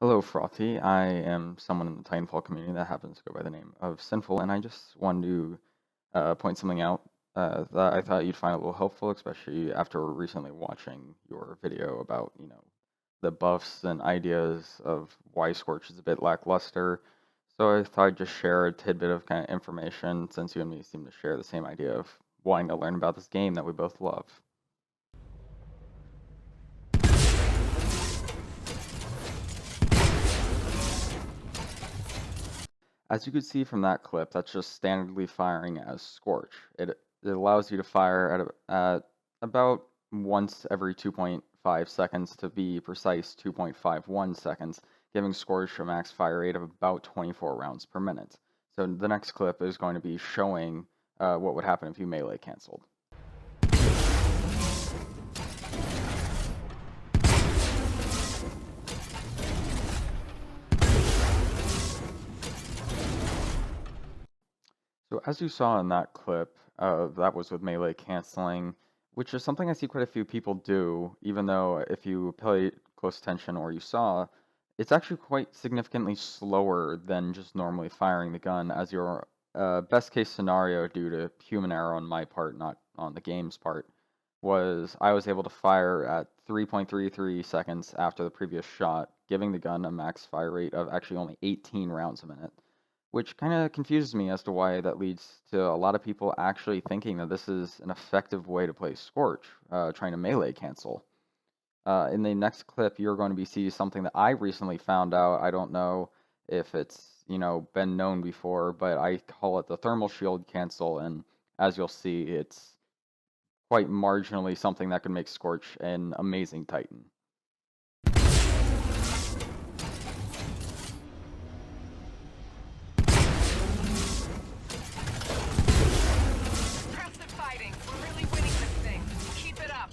Hello, Frothy. I am someone in the Titanfall community that happens to go by the name of Sinful, and I just wanted to point something out that I thought you'd find a little helpful, especially after recently watching your video about, the buffs and ideas of why Scorch is a bit lackluster. So I thought I'd just share a tidbit of kind of information since you and me seem to share the same idea of wanting to learn about this game that we both love. As you could see from that clip, that's just standardly firing as Scorch. It allows you to fire at about once every 2.5 seconds, to be precise, 2.51 seconds, giving Scorch a max fire rate of about 24 rounds per minute. So the next clip is going to be showing what would happen if you melee canceled. So as you saw in that clip, that was with melee canceling, which is something I see quite a few people do, even though if you pay close attention or you saw, it's actually quite significantly slower than just normally firing the gun, as your best case scenario, due to human error on my part, not on the game's part, was I was able to fire at 3.33 seconds after the previous shot, giving the gun a max fire rate of actually only 18 rounds a minute, which kind of confuses me as to why that leads to a lot of people actually thinking that this is an effective way to play Scorch, trying to melee cancel. In the next clip, you're going to be seeing something that I recently found out. I don't know if it's, been known before, but I call it the thermal shield cancel, and as you'll see, it's quite marginally something that could make Scorch an amazing Titan. Impressive fighting. We're really winning this thing. Keep it up.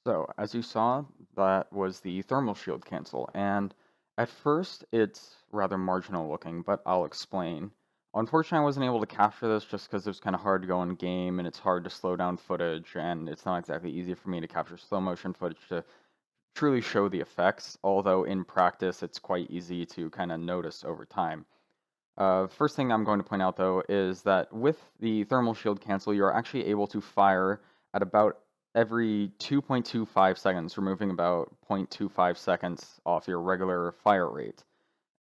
So, as you saw, that was the thermal shield cancel, and at first it's rather marginal looking, but I'll explain. Unfortunately, I wasn't able to capture this just because it was kind of hard to go in game, and it's hard to slow down footage, and it's not exactly easy for me to capture slow motion footage to truly show the effects, although in practice it's quite easy to kind of notice over time. First thing I'm going to point out, though, is that with the thermal shield cancel, you're actually able to fire at about every 2.25 seconds, removing about 0.25 seconds off your regular fire rate.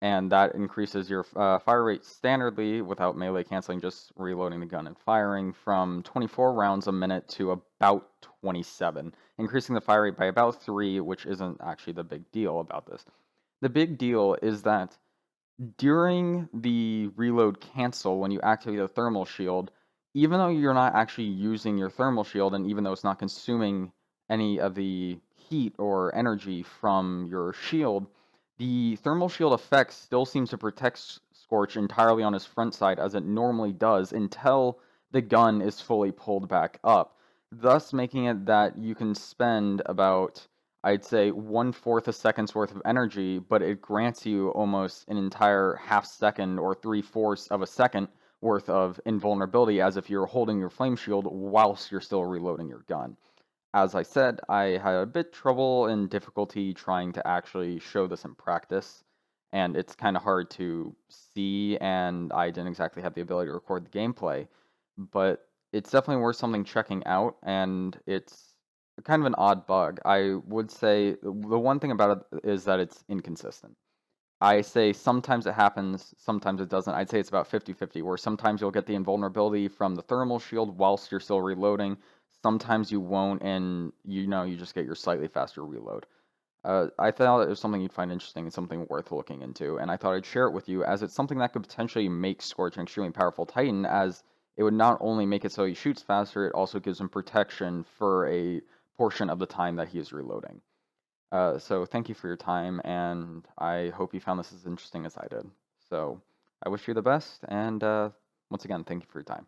And that increases your fire rate standardly, without melee canceling, just reloading the gun and firing, from 24 rounds a minute to about 27, increasing the fire rate by about 3, which isn't actually the big deal about this. The big deal is that during the reload cancel, when you activate the thermal shield, even though you're not actually using your thermal shield, and even though it's not consuming any of the heat or energy from your shield, the thermal shield effect still seems to protect Scorch entirely on his front side, as it normally does, until the gun is fully pulled back up, thus making it that you can spend about, I'd say, 1/4 a second's worth of energy, but it grants you almost an entire half second or 3/4 of a second worth of invulnerability, as if you're holding your flame shield whilst you're still reloading your gun. As I said, I had a bit trouble and difficulty trying to actually show this in practice, and it's kind of hard to see, and I didn't exactly have the ability to record the gameplay, but it's definitely worth something checking out, and it's kind of an odd bug. I would say the one thing about it is that it's inconsistent. I say sometimes it happens, sometimes it doesn't. I'd say it's about 50-50, where sometimes you'll get the invulnerability from the thermal shield whilst you're still reloading. Sometimes you won't, and you just get your slightly faster reload. I thought it was something you'd find interesting and something worth looking into, and I thought I'd share it with you, as it's something that could potentially make Scorch an extremely powerful Titan, as it would not only make it so he shoots faster, it also gives him protection for a portion of the time that he is reloading. So thank you for your time, and I hope you found this as interesting as I did. So I wish you the best, and once again, thank you for your time.